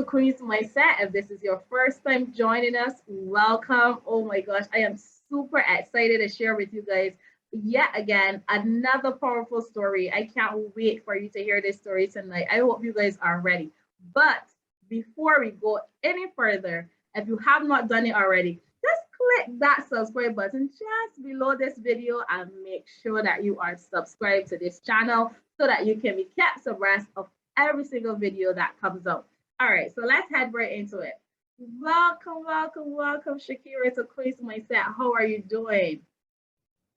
Queen's Mindset. If this is your first time joining us, welcome. Oh my gosh, I am super excited to share with you guys yet again another powerful story. I can't wait for you to hear this story tonight. I hope you guys are ready. But before we go any further, if you have not done it already, just click that subscribe button just below this video and make sure that you are subscribed to this channel so that you can be kept abreast of every single video that comes out. All right, so let's head right into it. Welcome, welcome, welcome, Shakera to Queen's Mindset. How are you doing?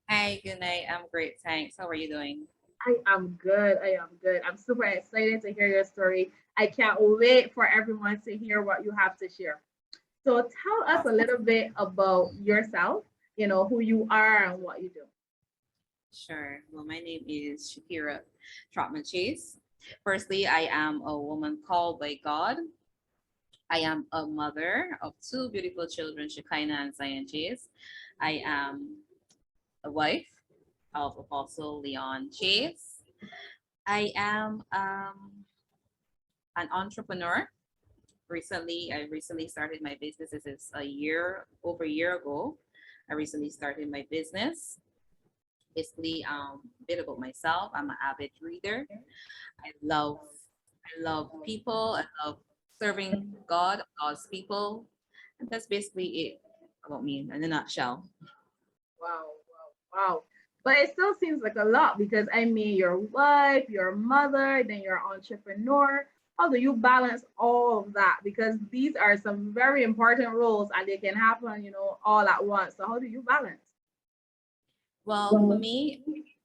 Hi, good night. I'm great, thanks. How are you doing? I am good. I am good. I'm super excited to hear your story. I can't wait for everyone to hear what you have to share. So tell us a little bit about yourself, who you are and what you do. Sure. Well, my name is Shakera Trotman-Chase. Firstly, I am a woman called by God. I am a mother of two beautiful children, Shekinah and Zion Chase. I am a wife of Apostle Leon Chase. I am an entrepreneur. I recently started my business. This is over a year ago. I recently started my business. Basically, a bit about myself. I'm an avid reader. I love people. I love serving God, God's people, and that's basically it about me in a nutshell. Wow, wow, wow. But it still seems like a lot because I mean, your wife, your mother, then your entrepreneur. How do you balance all of that? Because these are some very important roles and they can happen, all at once. So how do you balance? Well, for me,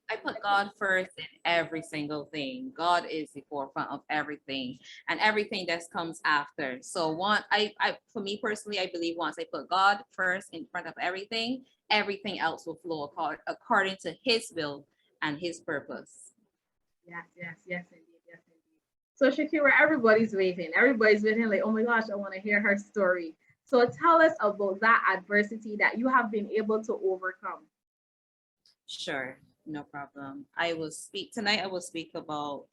I put God first in every single thing. God is the forefront of everything, and everything that comes after. So for me personally, I believe once I put God first in front of everything, everything else will flow according to His will and His purpose. Yes, yes, yes, indeed, yes, indeed. So Shakira, everybody's waiting. Everybody's waiting, like, oh my gosh, I want to hear her story. So tell us about that adversity that you have been able to overcome. Sure, no problem. Tonight. I will speak about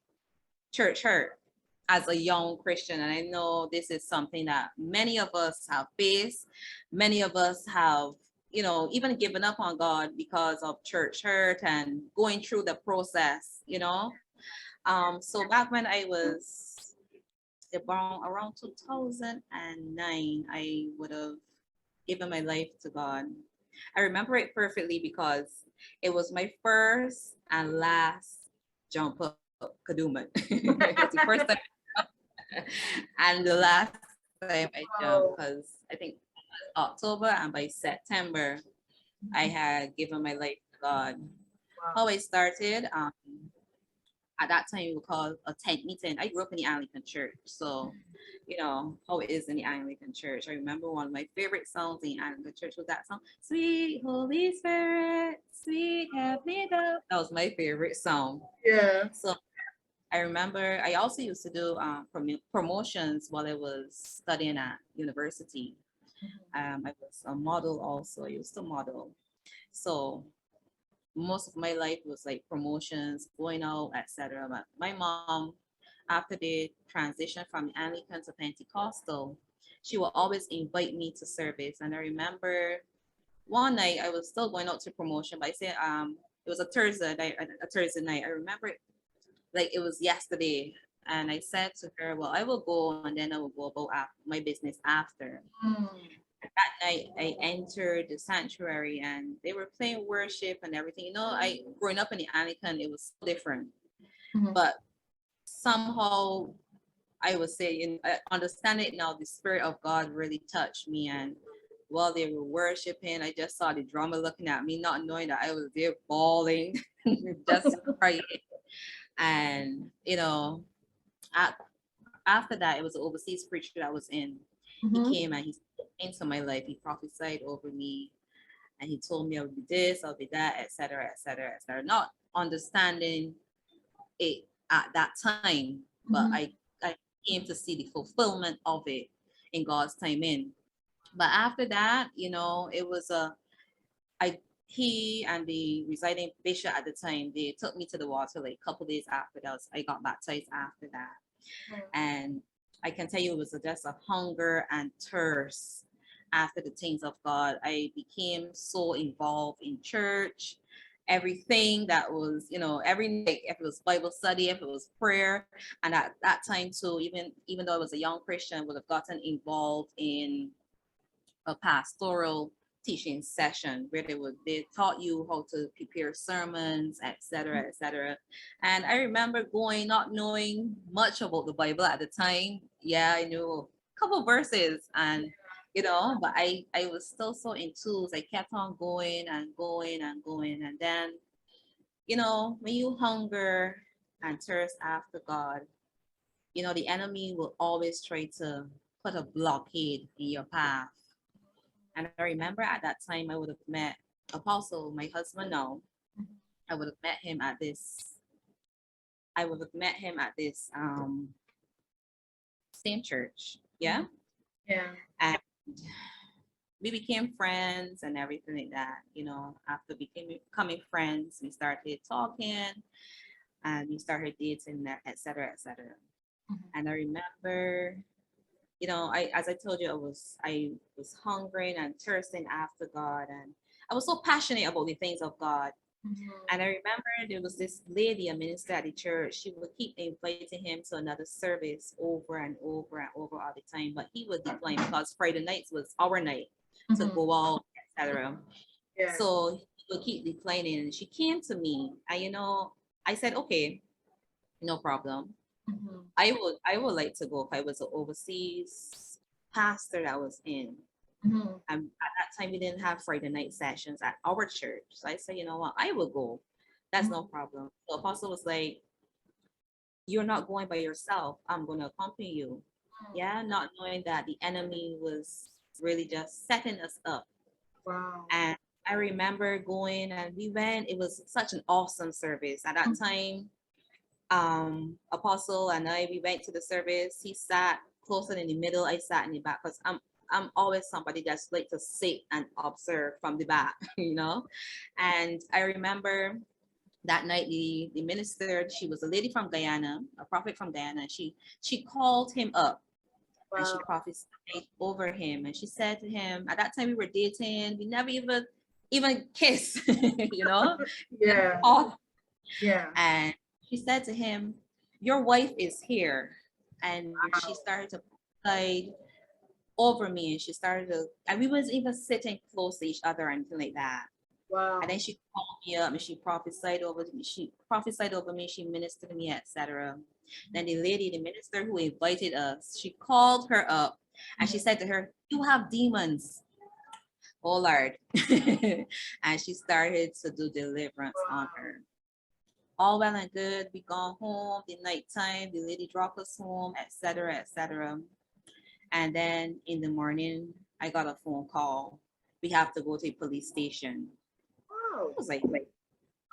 church hurt as a young Christian. And I know this is something that many of us have faced. Many of us have, even given up on God because of church hurt and going through the process. So back when I was around 2009, I would have given my life to God. I remember it perfectly because it was my first and last jump up Kadooman. It's the first time and the last time I jumped because I think October and by September I had given my life to God. How I started, at that time we would call a tent meeting. I grew up in the Anglican church, so how it is in the Anglican church. I remember one of my favorite songs in the Anglican church was that song, "Sweet Holy Spirit, Sweet Help Me Go." That was my favorite song. Yeah. So I remember I also used to do promotions while I was studying at university. I was a model also. I used to model. So most of my life was like promotions, going out, etc. But my mom, after the transition from Anglican to Pentecostal, she will always invite me to service. And I remember one night I was still going out to promotion, but I said it was a Thursday night. I remember it like it was yesterday. And I said to her, well, I will go and then I will go about my business after. That night I entered the sanctuary and they were playing worship and everything. I growing up in the Anglican, it was different. But somehow I would say, I understand it now, the Spirit of God really touched me. And while they were worshiping, I just saw the drummer looking at me, not knowing that I was there bawling, just crying. And, after that, it was an overseas preacher that was in. He came and he spoke into my life. He prophesied over me and he told me I'll be this, I'll be that, etc., etc., etc. Not understanding it at that time, but I came to see the fulfillment of it in God's timing. But after that, it was he and the residing bishop at the time, they took me to the water like a couple days after that. I got baptized after that. And I can tell you it was just a hunger and thirst after the things of God. I became so involved in church, everything that was, every night, if it was Bible study, if it was prayer. And at that time too, even though I was a young Christian, I would have gotten involved in a pastoral teaching session where they taught you how to prepare sermons, etc., etc. And I remember going not knowing much about the Bible at the time. Yeah, I knew a couple verses, and but I was still so enthused. I kept on going and going and going, and then when you hunger and thirst after God, the enemy will always try to put a blockade in your path. And I remember at that time I would have met Apostle, my husband now. I would have met him at this, same church. Yeah. Yeah. And we became friends and everything like that. After becoming friends, we started talking and we started dating, et cetera, et cetera. And I remember, as I told you, I was hungering and thirsting after God, and I was so passionate about the things of God. And I remember there was this lady, a minister at the church. She would keep inviting him to another service over and over and over all the time, but he would decline because Friday nights was our night to go out, etc. Yeah. So he would keep declining. And she came to me, and I said, okay, no problem. I would like to go if I was an overseas pastor that was in. And at that time, we didn't have Friday night sessions at our church. So I said, you know what, I will go. That's no problem. The apostle was like, you're not going by yourself. I'm going to accompany you. Yeah, not knowing that the enemy was really just setting us up. Wow. And I remember going and we went. It was such an awesome service. At that time, Apostle and I, we went to the service. He sat closer in the middle. I sat in the back because I'm always somebody that's like to sit and observe from the back, And I remember that night the minister, she was a lady from Guyana, a prophet from Guyana. She called him up. Wow. And she prophesied over him. And she said to him, at that time we were dating, we never even kissed, Yeah. Yeah. And she said to him, your wife is here. And she started to prophesy over me, and she started to, and we wasn't even sitting close to each other or anything like that. Wow. And then she called me up and she prophesied over me. She ministered to me, etc. Then the lady, the minister who invited us, she called her up and she said to her, you have demons. Oh Lord. And she started to do deliverance on her. All well and good. We gone home the nighttime. The lady dropped us home, etc., etc. And then in the morning, I got a phone call. We have to go to a police station. Wow. I was like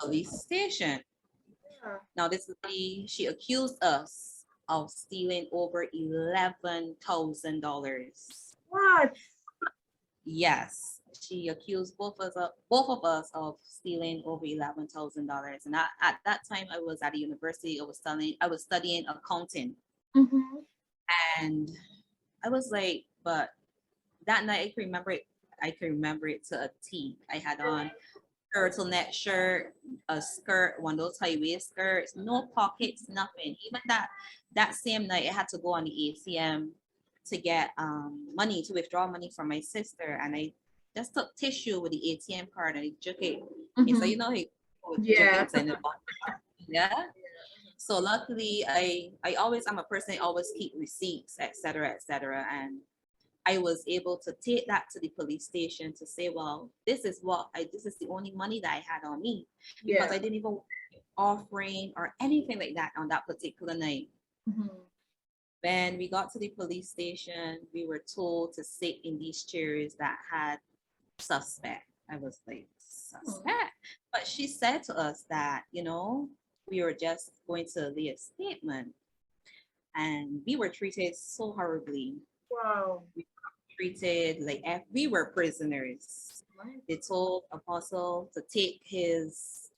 police station. Yeah. Now this lady, she accused us of stealing over $11,000. What? Yes, she accused both of us of stealing over $11,000. And at that time, I was at a university. I was studying accounting, and I was like, but that night I can remember it. I can remember it to a T. I had on turtleneck shirt, a skirt, one of those high-waist skirts, no pockets, nothing. Even that same night, I had to go on the ATM to get money, to withdraw money from my sister, and I just took tissue with the ATM card and I took it. And so yeah. Yeah. So luckily, I'm a person, I always keep receipts, etc., etc. And I was able to take that to the police station to say, well, this is the only money that I had on me, because I didn't even offering or anything like that on that particular night. When we got to the police station, we were told to sit in these chairs that had suspect. I was like, suspect? But she said to us that, we were just going to leave a statement. And we were treated so horribly. Wow. We were treated like if we were prisoners. They told Apostle to take his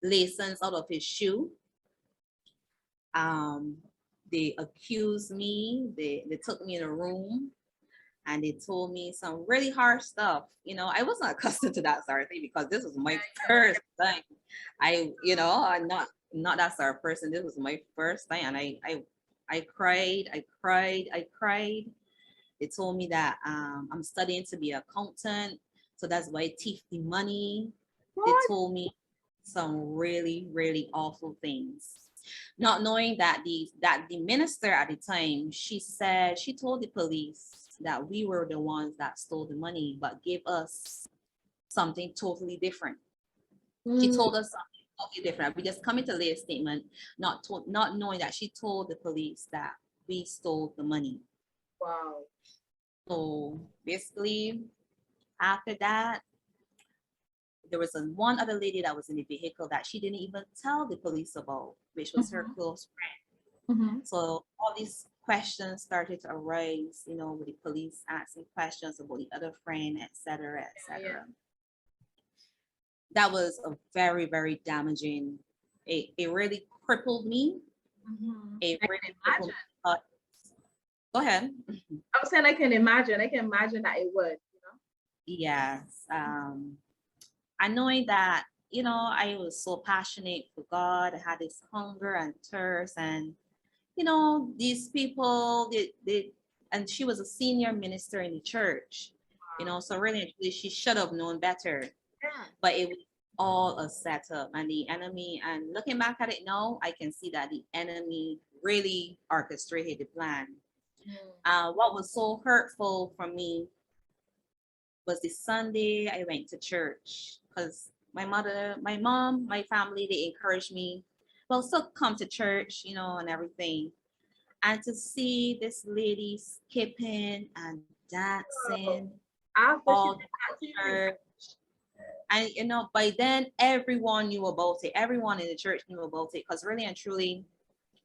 license out of his shoe. they accused me. They took me in a room and they told me some really harsh stuff. I wasn't accustomed to that sort of thing because this was my first time. I'm not that sort of person. This was my first time, and I cried, I cried, I cried. They told me that I'm studying to be an accountant, so that's why I thief the money. They What? told me some really, really awful things. Not knowing that the minister at the time, she told the police that we were the ones that stole the money, but gave us something totally different. She Mm, told us something totally different. We just coming to lay a statement, not knowing that she told the police that we stole the money. wow. So basically, after that, there was one other lady that was in the vehicle that she didn't even tell the police about, which was her close friend. Mm-hmm. So all these questions started to arise, with the police asking questions about the other friend, etc., etc. Yeah. That was a very, very damaging. It really crippled me. Mm-hmm. It I really can crippled me. imagine. Go ahead. I was saying I can imagine. I can imagine that it would. Yes. And knowing that, I was so passionate for God, I had this hunger and thirst, and these people, and she was a senior minister in the church, so really and truly, she should have known better, Yeah. but it was all a setup, and the enemy. And looking back at it now, I can see that the enemy really orchestrated the plan. What was so hurtful for me was the Sunday I went to church because my mother, my mom, my family, they encouraged me, well, still come to church, and everything. And to see this lady skipping and dancing Oh, after she all did that to you. church. And by then everyone knew about it. Everyone in the church knew about it because really and truly,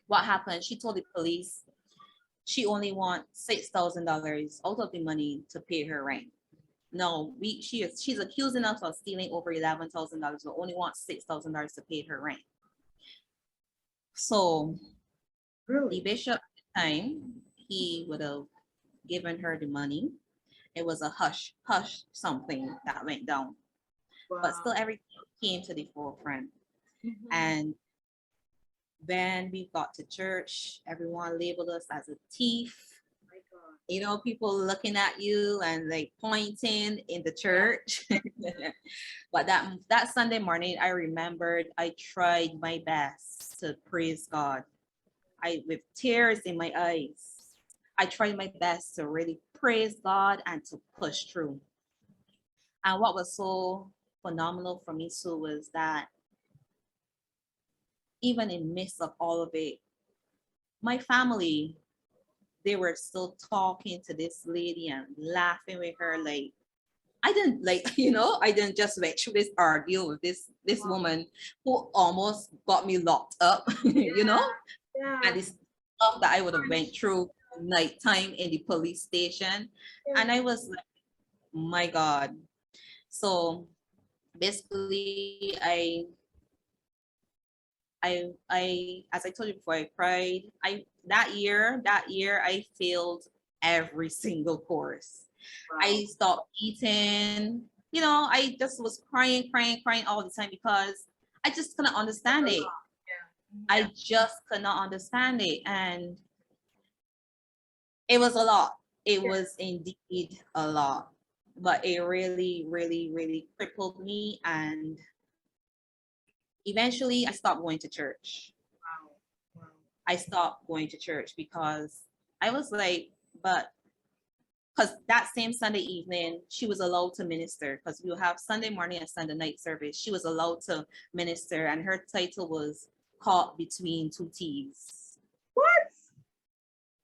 what happened? She told the police she only wants $6,000 out of the money to pay her rent. No, she's accusing us of stealing over $11,000, but only wants $6,000 to pay her rent. So Really? the bishop at the time, he would have given her the money. It was a hush something that went down, Wow. but still everything came to the forefront. Mm-hmm. And then we got to church. Everyone labeled us as a thief. People looking at you and like pointing in the church. But that Sunday morning, I remembered I tried my best to praise God. With tears in my eyes, I tried my best to really praise God and to push through. And what was so phenomenal for me too was that even in midst of all of it, my family, they were still talking to this lady and laughing with her. Like, I didn't I didn't just went through this ordeal with this woman who almost got me locked up, Yeah. and this stuff that I would have went through nighttime in the police station. Yeah. And I was like, my God. So basically, as I told you before, I cried. That year I failed every single course. Wow. I stopped eating. I just was crying all the time because I just couldn't understand it. I just could not understand it. And it was a lot. It was indeed a lot. But it really, really, really crippled me. And eventually I stopped going to church. Wow. I stopped going to church because I was like, but because that same Sunday evening, she was allowed to minister because we will have Sunday morning and Sunday night service. She was allowed to minister, and her title was Caught Between Two Thieves. What?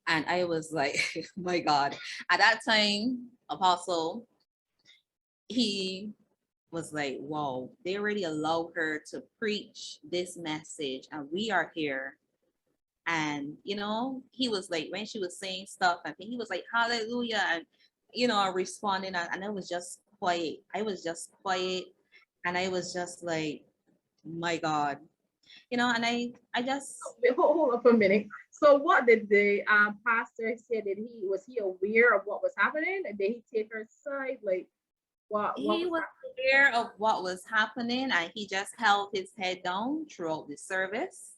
And I was like, my God. At that time, Apostle, he was like, wow, they already allow her to preach this message, and we are here. And he was like, when she was saying stuff, I think he was like, hallelujah, and responding, and I was just quiet. And I was just like, my God. And I just, Wait, hold up a minute. So what did the pastor say? Was he aware of what was happening? And did he take her side? Like what he was was happening? aware of what was happening, and he just held his head down throughout the service,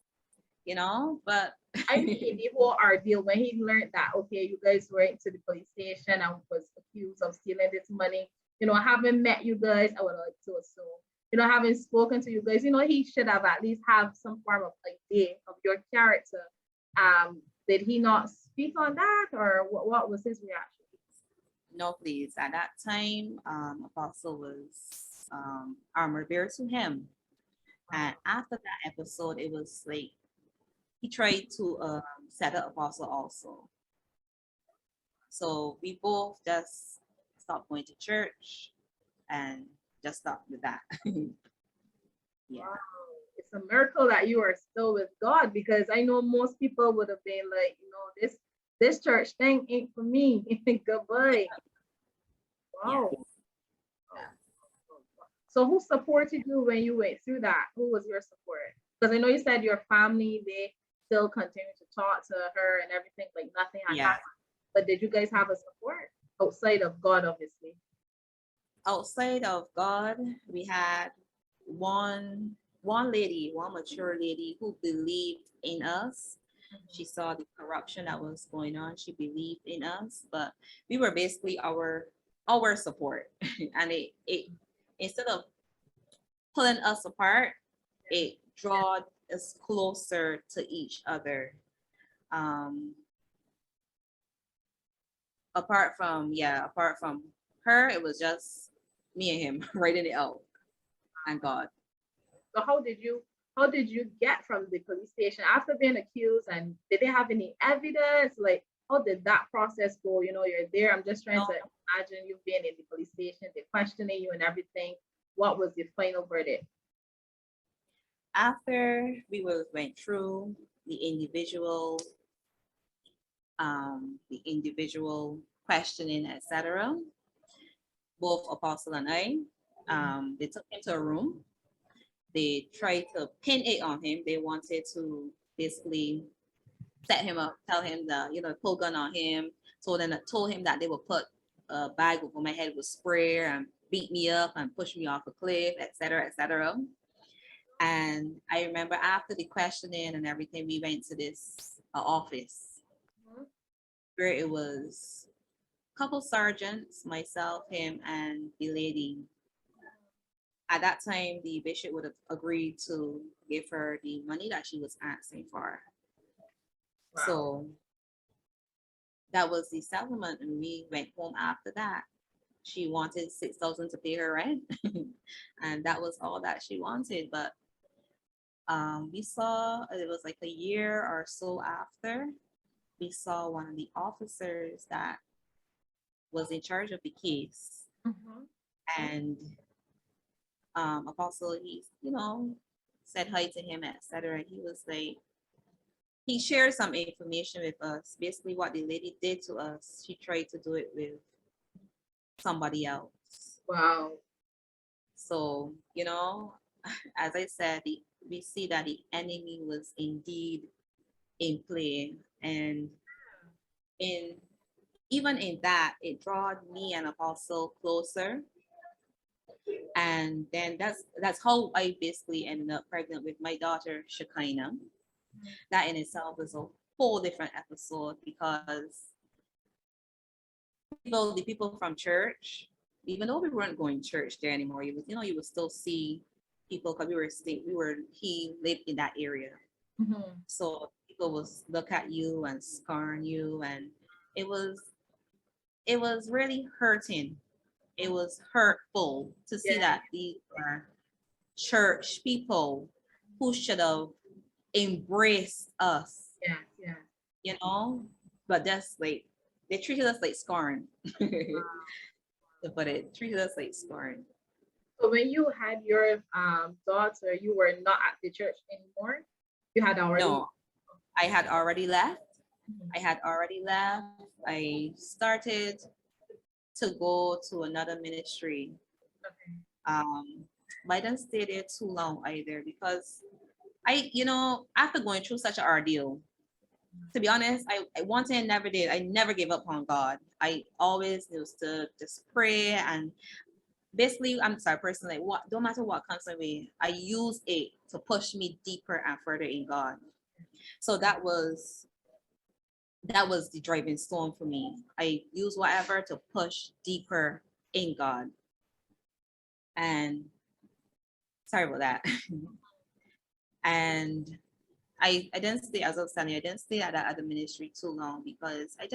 but I mean, the whole ordeal when he learned that, okay, you guys went to the police station and was accused of stealing this money. I haven't met you guys, I would like to assume. Having spoken to you guys, he should have at least have some form of idea of your character. Did he not speak on that, or what was his reaction? no, please. At that time, Apostle was armor bearer to him. And after that episode, it was like he tried to set up Apostle also. So we both just stopped going to church and just stopped with that. Yeah. Wow. It's a miracle that you are still with God, because I know most people would have been like, this church thing ain't for me. Goodbye. Yeah. Wow. So who supported you when you went through that? Who was your support? Because I know you said your family, they still continue to talk to her and everything, like nothing had Yeah. happened. But did you guys have a support outside of God, obviously? Outside of God, we had one lady, one mature lady who believed in us. She saw the corruption that was going on. She believed in us, but we were basically our support. And it instead of pulling us apart, it drawed us closer to each other. Um, apart from her, it was just me and him writing it out, and God. So how did you get from the police station after being accused, and did they have any evidence? Like, how did that process go? You're there. I'm just trying to imagine you being in the police station, they're questioning you and everything. What was the final verdict? After we went through the individual questioning, etc., both Apostle and I, they took him to a room. They tried to pin it on him. They wanted to basically set him up, tell him that, pull gun on him, told him that they would put a bag over my head with spray and beat me up and push me off a cliff, etc., etc. And I remember after the questioning and everything, we went to this office Mhm. where it was a couple sergeants, myself, him, and the lady. At that time, the bishop would have agreed to give her the money that she was asking for. Wow. So that was the settlement, and we went home after that. She wanted 6,000 to pay her rent, and that was all that she wanted. But we saw it was like a year or so after, we saw one of the officers that was in charge of the case, Mhm. and Apostle, he said hi to him, etc. He was like, he shared some information with us. Basically, what the lady did to us, she tried to do it with somebody else. Wow. So, as I said, we see that the enemy was indeed in play. And in even in that, it drawed me and Apostle closer. And then that's how I basically ended up pregnant with my daughter, Shakina. That in itself is a whole different episode, because the people from church, even though we weren't going to church there anymore, you would still see people, because he lived in that area. Mhm. So people would look at you and scorn you, and it was really hurting. It was hurtful to see Yeah. that these are church people who should have embraced us, Yeah. Yeah. you know, but that's like they treated us like scorn. But it treated us like scorn. So when you had your daughter, you were not at the church anymore. You had already. No, I had already left. Mhm. I had already left. I started to go to another ministry. Okay. But I didn't stay there too long either, because after going through such an ordeal, to be honest, I one thing I never did. I never gave up on God. I always used to just pray and basically, I'm sorry, personally, what don't matter what comes my way, I use it to push me deeper and further in God. So that was the driving storm for me. I use whatever to push deeper in God. And sorry about that. And I didn't stay, as I was telling you, I didn't stay at the ministry too long because I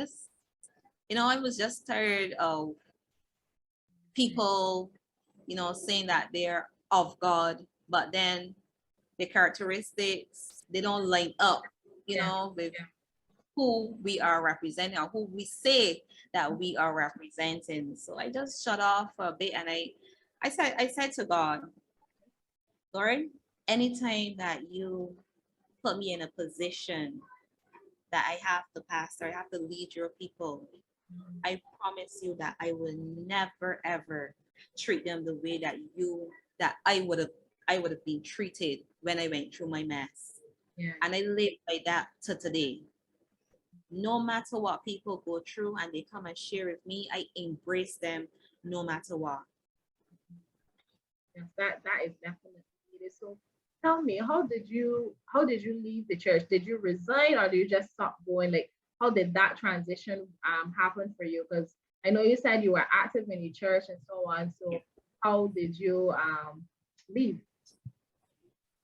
was just tired of people, saying that they're of God, but then the characteristics, they don't line up, Yeah. with who we are representing or who we say that we are representing. So I just shut off for a bit and I said to God, Lord, anytime that you put me in a position that I have to pastor, I have to lead your people, I promise you that I will never ever treat them the way that I would have been treated when I went through my mess. Yeah. And I live by that to today. No matter what people go through and they come and share with me, I embrace them no matter what. Yes, that is definitely needed. So tell me, how did you leave the church? Did you resign or did you just stop going? Like, how did that transition happen for you? Because I know you said you were active in the church and so on. So how did you leave?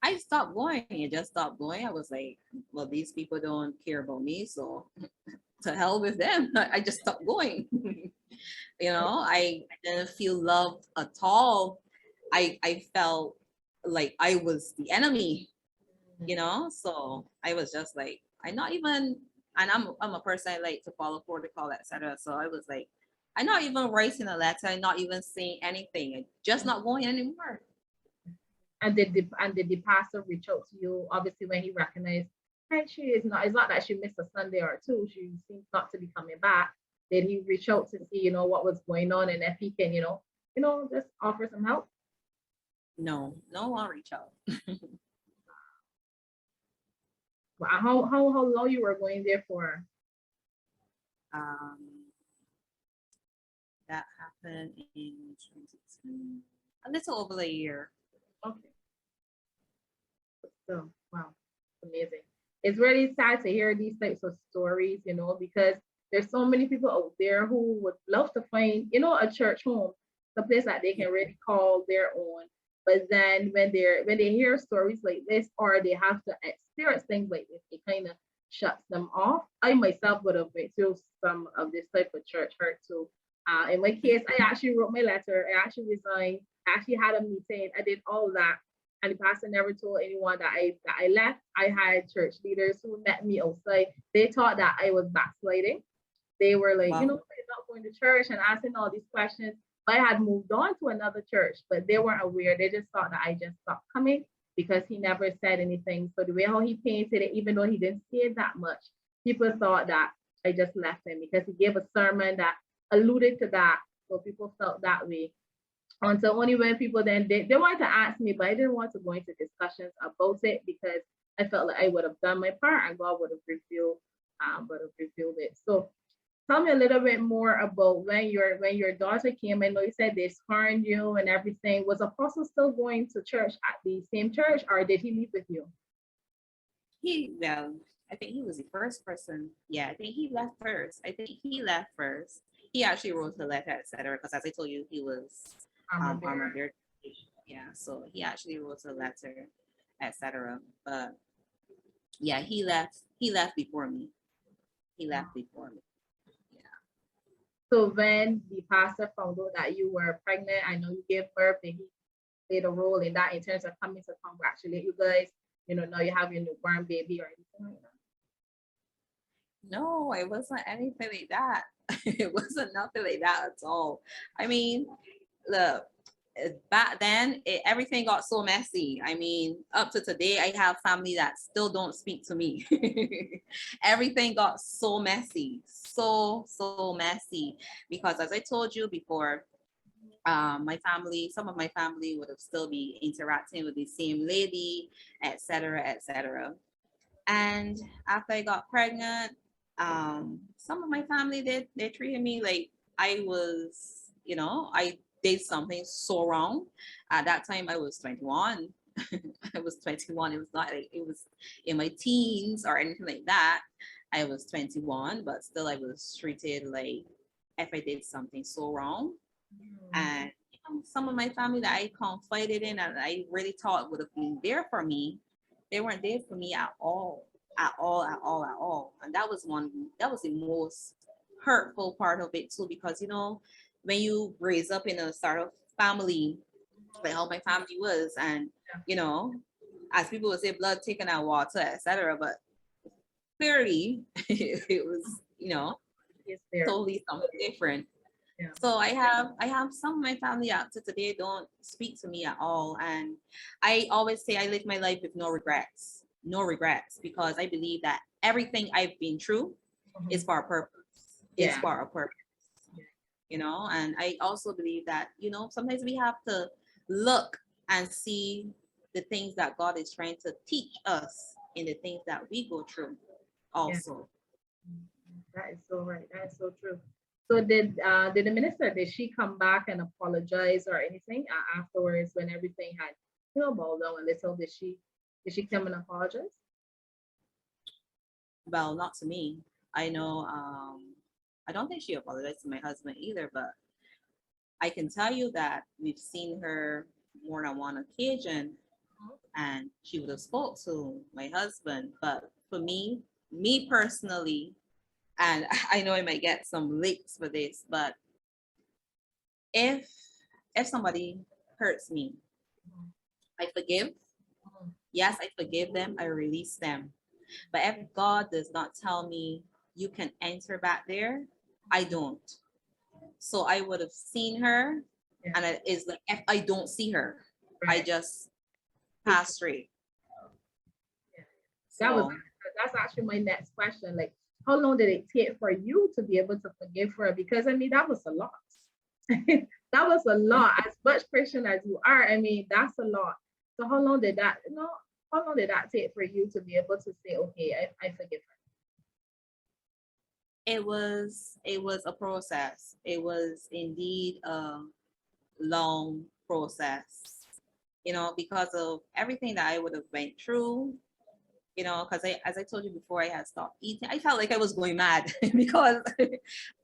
I stopped going. I just stopped going. I was like, well, these people don't care about me, so to hell with them. I just stopped going. I didn't feel loved at all. I felt like I was the enemy, so I was just like, I'm not even, and I'm a person I like to follow protocol, etc. So I was like, I'm not even writing a letter, I'm not even saying anything, I'm just not going anymore. And did the pastor reach out to you? Obviously, when he recognized, hey, she is not. It's not that she missed a Sunday or two. She seems not to be coming back. Did he reach out to see, what was going on, and if he can, just offer some help? No, no one reach out. Well, how long you were going there for? Um, that happened in 2022, a little over a year. Okay, so wow, amazing. It's really sad to hear these types of stories, because there's so many people out there who would love to find, a church home, a place that they can really call their own. But then when they hear stories like this or they have to experience things like this, it kind of shuts them off. I myself would have went through some of this type of church hurt too. In my case, I actually wrote my letter. I actually resigned. I actually had a meeting. I did all that, and the pastor never told anyone that I left. I had church leaders who met me outside. They thought that I was backsliding. They were like, Wow. you're not going to church and asking all these questions. But I had moved on to another church, but they weren't aware. They just thought that I just stopped coming because he never said anything. So the way how he painted it, even though he didn't say it that much, people thought that I just left him because he gave a sermon that alluded to that. So people felt that way. Until only when people then they wanted to ask me, but I didn't want to go into discussions about it because I felt like I would have done my part and God would have revealed it. So tell me a little bit more about when your daughter came. I know you said they scorned you and everything. Was Apostle still going to church at the same church, or did he leave with you? Well, I think he was the first person. Yeah, I think he left first. He actually wrote the letter, etc. Because as I told you, he was armor bear. Yeah, so he actually wrote a letter, etc. But yeah, he left. He left before me. He left before me. So when the pastor found out that you were pregnant, I know you gave birth, and he played a role in that in terms of coming to congratulate you guys. Now you have your newborn baby or anything like that. No, it wasn't anything like that. It wasn't nothing like that at all. I mean, look, back then everything got so messy. I mean, up to today, I have family that still don't speak to me. Everything got so messy, so messy. Because as I told you before, My family, some of my family would have still be interacting with the same lady, etc., etc. And after I got pregnant, some of my family they treated me like I was, I did something so wrong. At that time, I was 21. I was 21. It was not like it was in my teens or anything like that. I was 21, but still I was treated like if I did something so wrong. And some of my family that I confided in and I really thought would have been there for me, they weren't there for me at all, at all, at all, at all. And that was the most hurtful part of it too, because when you raise up in a sort of family, like how my family was, and you know, as people would say, blood taken out water, etc. But clearly, it was, It's there. totally something different. Yeah. So I have some of my family up to today don't speak to me at all. And I always say I live my life with no regrets. No regrets, because I believe that everything I've been through is for a purpose. Is Yeah. for a purpose. And I also believe that, sometimes we have to look and see the things that God is trying to teach us in the things that we go through also. That is so right. That is so true. So did the minister, did she come back and apologize or anything afterwards when everything had balled down a little? Did she come and apologize? Well, not to me. I know I don't think she apologized to my husband either, but I can tell you that we've seen her more than one occasion, and she would have spoke to my husband. But for me personally, and I know I might get some licks for this, but if somebody hurts me, I forgive. Yes, I forgive them. I release them. But if God does not tell me you can enter back there, I don't. So I would have seen her, Yeah. and it's like if I don't see her, I Right. just pass straight. That was So that's actually my next question. Like, how long did it take for you to be able to forgive her? Because I mean, that was a lot. That was a lot. As much Christian as you are, I mean, that's a lot. So how long did that, how long did that take for you to be able to say, okay, I forgive it was a process. It was indeed a long process. Because of everything that I would have went through, because as I told you before, I had stopped eating. I felt like I was going mad because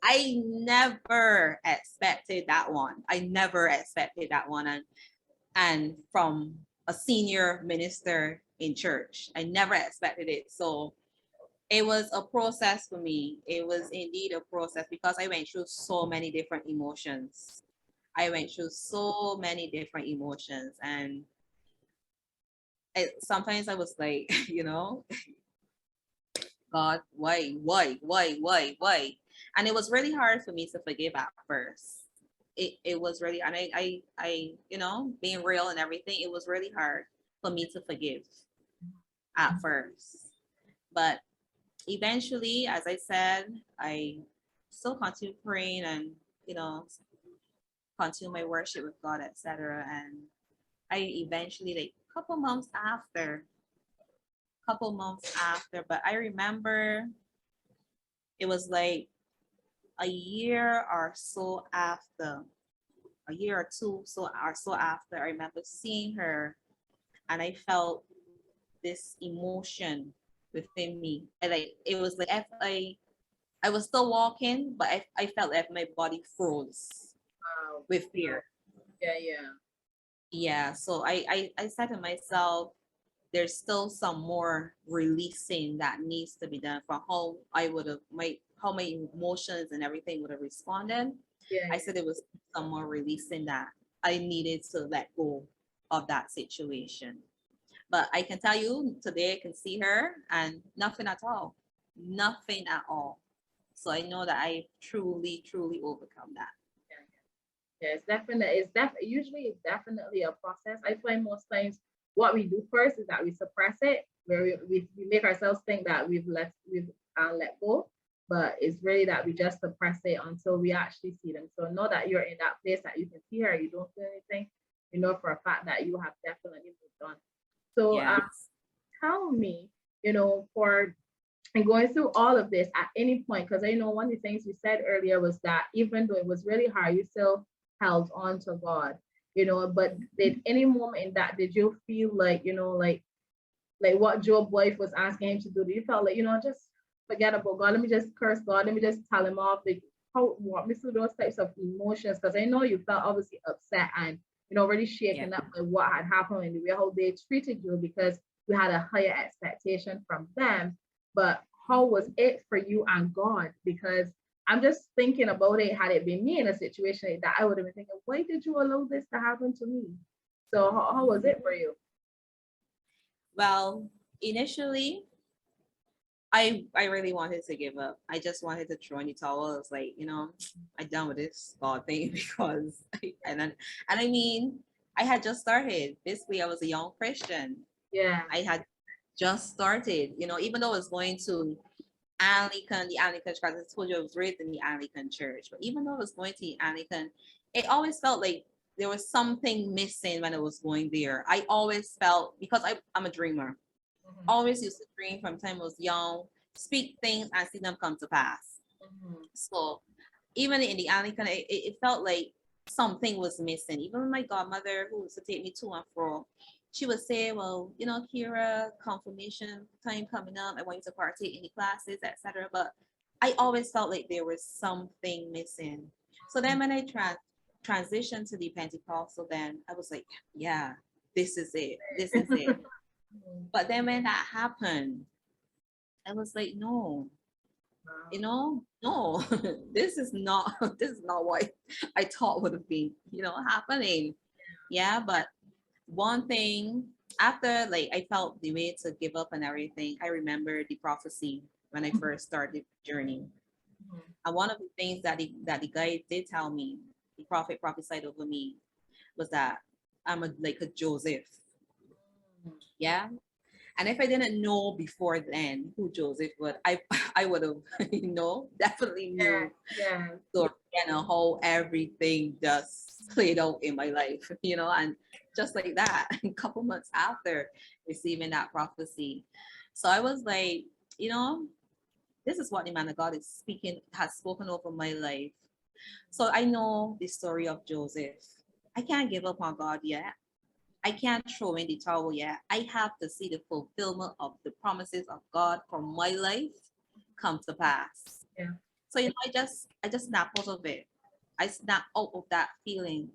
I never expected that one. I never expected that one. And from a senior minister in church, I never expected it. So it was a process for me. It was indeed a process because I went through so many different emotions. I went through so many different emotions, and sometimes I was like, God, why? And it was really hard for me to forgive at first. It was really, and being real and everything, it was really hard for me to forgive at first. But eventually, as I said, I still continue praying and, you know, continue my worship with God, etc. And I eventually, like, couple months after, but I remember it was like a year or so after, a year or two so after, I remember seeing her, and I felt this emotion within me. It was like if I was still walking, but I felt like my body froze her. with fear. Yeah, yeah. Yeah, so I said to myself, there's still some more releasing that needs to be done for how I would have how my emotions and everything would have responded. Yeah, I said it was some more releasing that I needed to let go of that situation. But I can tell you today I can see her and nothing at all. Nothing at all. So I know that I truly, truly overcome that. yeah, usually it's definitely a process. I find most times what we do first is that we suppress it, where we make ourselves think that we've let go. but it's really that we just suppress it until we actually see them. So know that you're in that place that you can see her, you don't feel anything, you know for a fact that you have definitely moved on. So Yes. tell me, for and going through all of this at any point, because I know one of the things you said earlier was that even though it was really hard, you still held on to God, but did any moment in that, did you feel like, like what Job's wife was asking him to do, you felt like, just forget about God, let me just curse God, let me just tell him off, like how walk me through those types of emotions, because I know you felt obviously upset and really Yeah. shaken up by what had happened and the way how they treated you, because you had a higher expectation from them. But how was it for you and God? Because I'm just thinking about it, had it been me in a situation like that, I would have been thinking, why did you allow this to happen to me? So how was it for you? Well, initially, I really wanted to give up. I just wanted to throw in the towel. I was like, I'm done with this God thing because and I mean, I had just started. Basically, I was a young Christian. Yeah. I had just started, even though I was going to the Anglican church. I told you I was raised in the Anglican church, but even though I was going to the Anglican, it always felt like there was something missing when I was going there. I always felt, because I'm a dreamer, Mhm. always used to dream from time I was young, speak things and see them come to pass. Mhm. So even in the Anglican, it felt like something was missing. Even my godmother, who used to take me to and fro, she would say, well, Kira, confirmation time coming up, I want you to partake in the classes, etc. But I always felt like there was something missing. So then when I transitioned to the Pentecostal, then I was like, yeah, this is it. This is it. But then when that happened, I was like, no, no, this is not what I thought would have been, happening. Yeah, but one thing after, like, I felt the way to give up and everything, I remember the prophecy when I first started the journey. Mhm. And one of the things that the guy did tell me, the prophet prophesied over me, was that I'm like a Joseph. Yeah. And if I didn't know before then who Joseph was, I would have, definitely Yeah. knew Yeah. so how everything just played out in my life, and just like that, a couple months after receiving that prophecy. So I was like, you know, this is what the man of God has spoken over my life. So I know the story of Joseph. I can't give up on God yet. I can't throw in the towel yet. I have to see the fulfillment of the promises of God for my life come to pass. Yeah. So I just snapped out of it. I snapped out of that feeling,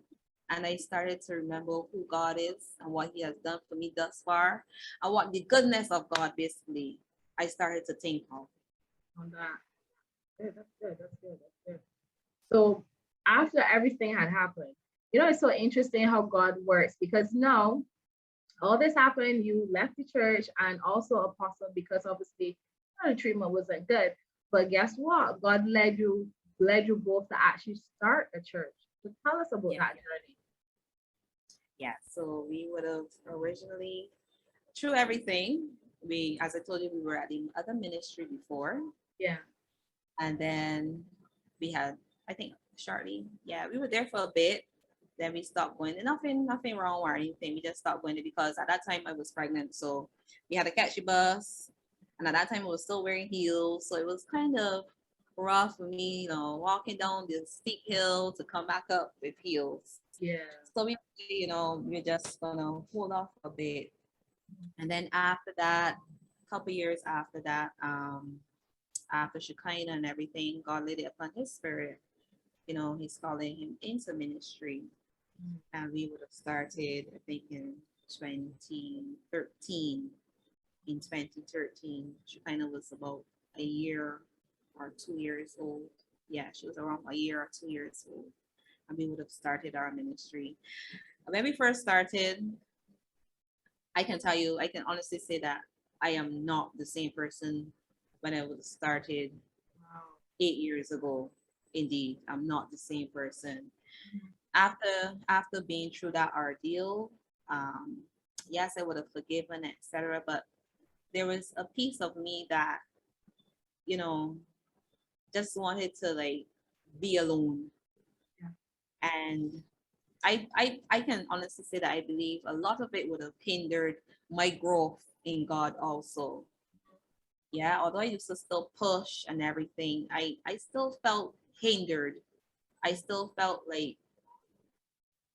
and I started to remember who God is and what He has done for me thus far, and what the goodness of God basically. I started to think of. On that. Yeah, that's good. That's good. That's good. So after everything had happened, it's so interesting how God works, because now all this happened, you left the church and also apostle, because obviously the treatment wasn't good. But guess what? God led you both to actually start a church. So tell us about Yeah, that journey. yeah. So we would have originally, through everything, as I told you, we were at the other ministry before, Yeah. and then we had, I think, shortly, yeah, we were there for a bit. Then we stopped going. And nothing wrong or anything. We just stopped going because at that time I was pregnant, so we had to catch the bus. And at that time I was still wearing heels, so it was kind of rough for me, walking down this steep hill to come back up with heels. Yeah. So we're just gonna hold off a bit. And then after that, a couple years after that, after Shekinah and everything, God laid it upon his spirit. He's calling him into ministry. And we would have started, I think, in 2013. In 2013, Shekinah was about a year or 2 years old. Yeah, she was around a year or 2 years old. And we would have started our ministry. When we first started, I can honestly say that I am not the same person when I was started Wow. 8 years ago. Indeed, I'm not the same person. After being through that ordeal, um, yes, I would have forgiven, etc. But there was a piece of me that, you know, just wanted to like be alone. Yeah. And I can honestly say that I believe a lot of it would have hindered my growth in God also. Yeah, although I used to still push and everything, I still felt hindered. I still felt like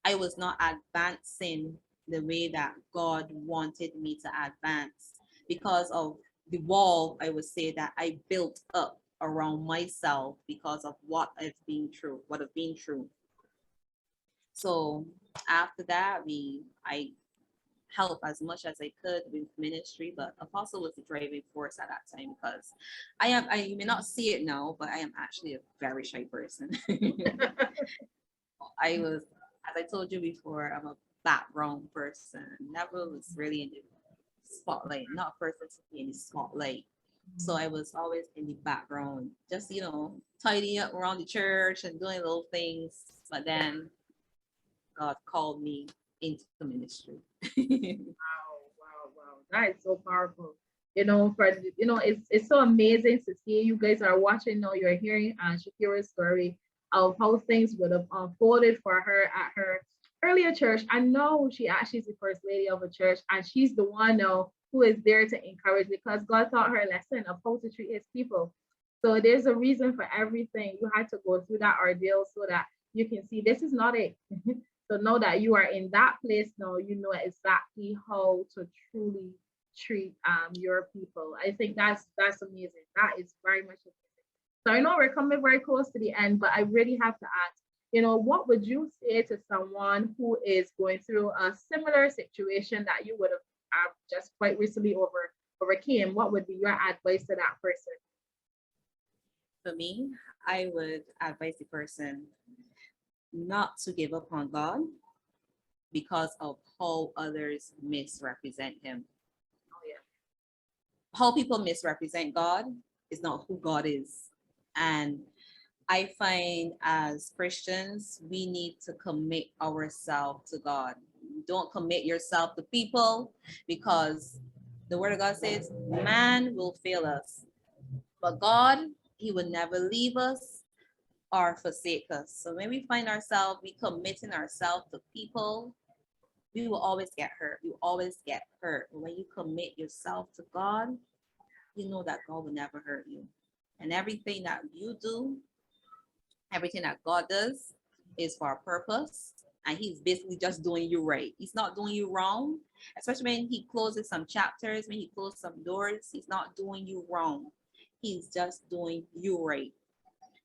I was not advancing the way that God wanted me to advance because of the wall, I would say, that I built up around myself because of what have been through. So after that, I help as much as I could with ministry, but Apostle was the driving force at that time because you may not see it now, but I am actually a very shy person. I was, as I told you before, I'm a background person. Never was really in the spotlight, not a person to be in the spotlight. So I was always in the background, just tidying up around the church and doing little things. But then God called me into ministry. Wow. That is so powerful. It's so amazing to see you guys are watching now. You're hearing Shakera's story of how things would have unfolded for her at her earlier church. I know she actually is the first lady of a church, and she's the one now who is there to encourage because God taught her a lesson of how to treat his people. So there's a reason for everything. You had to go through that ordeal so that you can see this is not it. So know that you are in that place now, you know exactly how to truly treat your people. I think that's amazing. That is very much amazing. So I know we're coming very close to the end, but I really have to ask, what would you say to someone who is going through a similar situation that you would have just quite recently overcame? What would be your advice to that person? For me, I would advise the person not to give up on God because of how others misrepresent him. Oh yeah. How people misrepresent God is not who God is. And I find as Christians, we need to commit ourselves to God. Don't commit yourself to people because the word of God says man will fail us. But God, he will never leave us or forsake us. So when we find ourselves, we committing ourselves to people, we will always get hurt. You always get hurt. But when you commit yourself to God, you know that God will never hurt you. And everything that you do, everything that God does is for a purpose. And he's basically just doing you right. He's not doing you wrong. Especially when he closes some chapters, when he closes some doors, he's not doing you wrong. He's just doing you right.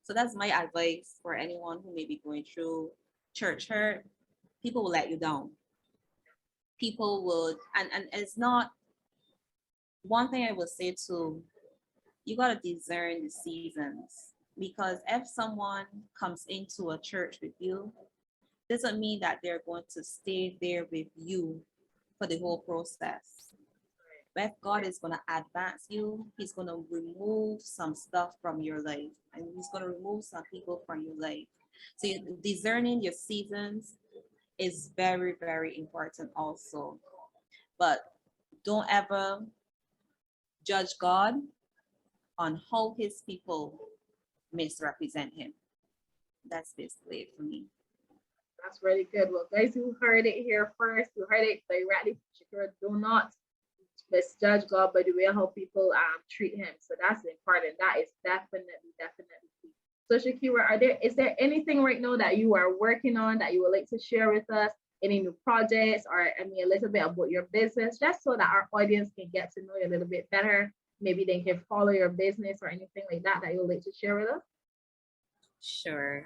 So that's my advice for anyone who may be going through church hurt. People will let you down. People would, and it's not one thing I would say to you got to discern the seasons because if someone comes into a church with you, doesn't mean that they're going to stay there with you for the whole process. But if God is going to advance you, he's going to remove some stuff from your life and he's going to remove some people from your life. So discerning your seasons is very, very important also. But don't ever judge God on how his people misrepresent him. That's basically it for me. That's really good. Well, guys, you heard it here first. You heard it directly from Shakera. Do not misjudge God by the way how people treat him. So that's important. That is definitely key. So Shakera, is there anything right now that you are working on that you would like to share with us? Any new projects or a little bit about your business, just so that our audience can get to know you a little bit better. Maybe they can follow your business or anything like that you would like to share with us. Sure.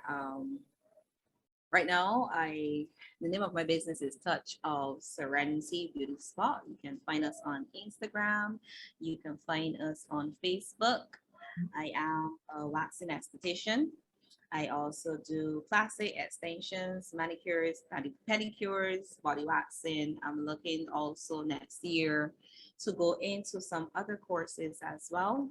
Right now, the name of my business is Touch of Serenity Beauty Spot. You can find us on Instagram. You can find us on Facebook. I am a waxing esthetician. I also do plastic extensions, manicures, pedicures, body waxing. I'm looking also next year to go into some other courses as well.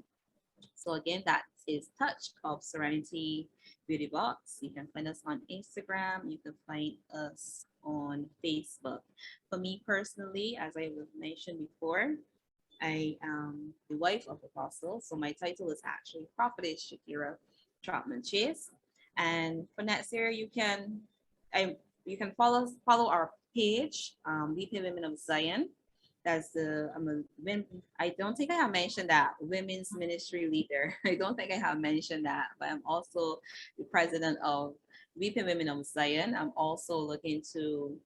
So again, that is Touch of Serenity Beauty Box. You can find us on Instagram. You can find us on Facebook. For me personally, as I mentioned before, I am the wife of Apostle. So my title is actually Prophetess Shakera. Trotman-Chase. And for next year, you can follow our page, Weeping Women of Zion. That's I don't think I have mentioned that, women's ministry leader. I don't think I have mentioned that, but I'm also the president of Weeping Women of Zion. I'm also looking to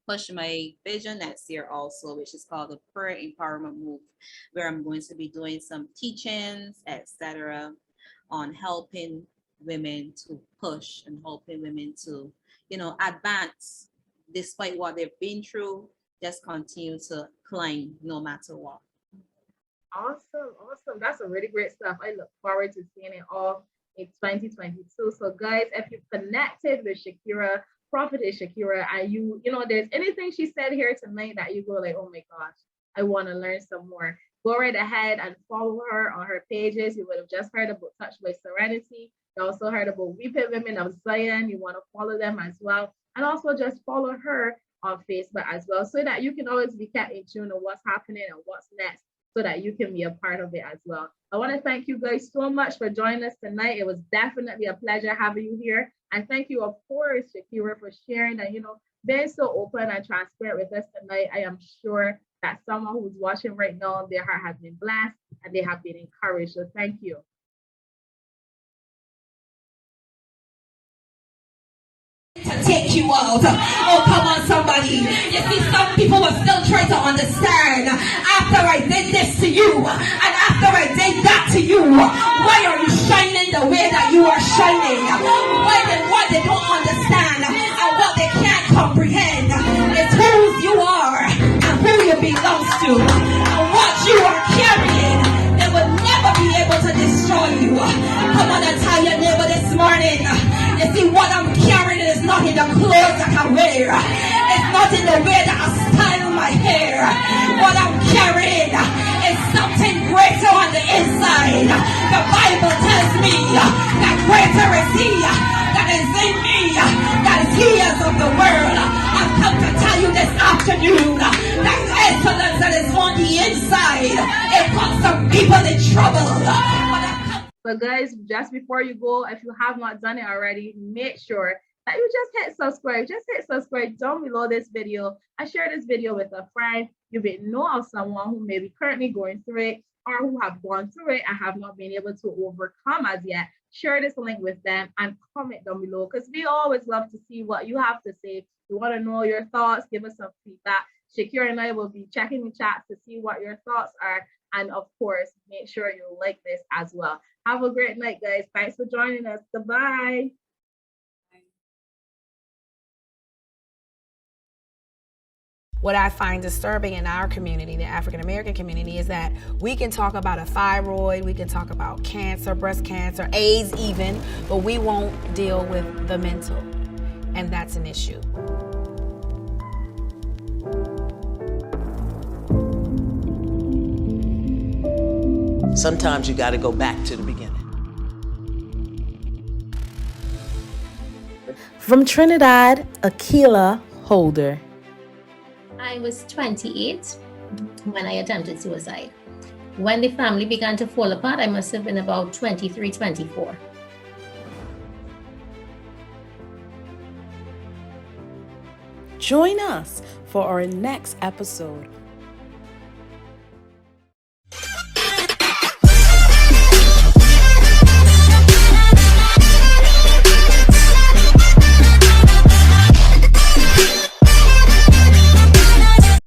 push my vision next year also, which is called the Prayer Empowerment Move, where I'm going to be doing some teachings, etc., on helping women to push and helping women to, advance despite what they've been through. Just continue to climb no matter what. Awesome. That's a really great stuff. I look forward to seeing it all in 2022. So guys, if you've connected with Shakera, Prophetess Shakera, and there's anything she said here tonight that you go like, oh my gosh, I want to learn some more, go right ahead and follow her on her pages. You would have just heard about Touched by Serenity. You also heard about Weeping Women of Zion. You want to follow them as well. And also just follow her on Facebook as well, so that you can always be kept in tune on what's happening and what's next, so that you can be a part of it as well. I want to thank you guys so much for joining us tonight. It was definitely a pleasure having you here. And thank you, of course, Shakera, for sharing and, being so open and transparent with us tonight. I am sure that someone who's watching right now, their heart has been blessed and they have been encouraged. So thank you. To take you out. Oh, come on, somebody. You see, some people will still try to understand. After I did this to you, and after I did that to you, why are you shining the way that you are shining? What they don't understand and what they can't comprehend is who you are and who you belong to and what you are carrying. They will never be able to destroy you. Come on and tell your neighbor this morning. You see, what I'm carrying is not in the clothes I can wear. It's not in the way that I style my hair. What I'm carrying is something greater on the inside. The Bible tells me that greater is He that is in me that He is of the world. I've come to tell you this afternoon that excellence that is on the inside, it puts some people in trouble. So guys, just before you go, if you have not done it already, make sure that you just hit subscribe. Just hit subscribe down below this video and share this video with a friend. You may know of someone who may be currently going through it or who have gone through it and have not been able to overcome as yet. Share this link with them and comment down below, because we always love to see what you have to say. We want to know your thoughts. Give us some feedback. Shakera and I will be checking the chats to see what your thoughts are. And of course, make sure you like this as well. Have a great night, guys. Thanks for joining us. Goodbye. What I find disturbing in our community, the African American community, is that we can talk about a thyroid, we can talk about cancer, breast cancer, AIDS even, but we won't deal with the mental. And that's an issue. Sometimes you got to go back to the beginning. From Trinidad, Akila Holder. I was 28 when I attempted suicide. When the family began to fall apart, I must have been about 23, 24. Join us for our next episode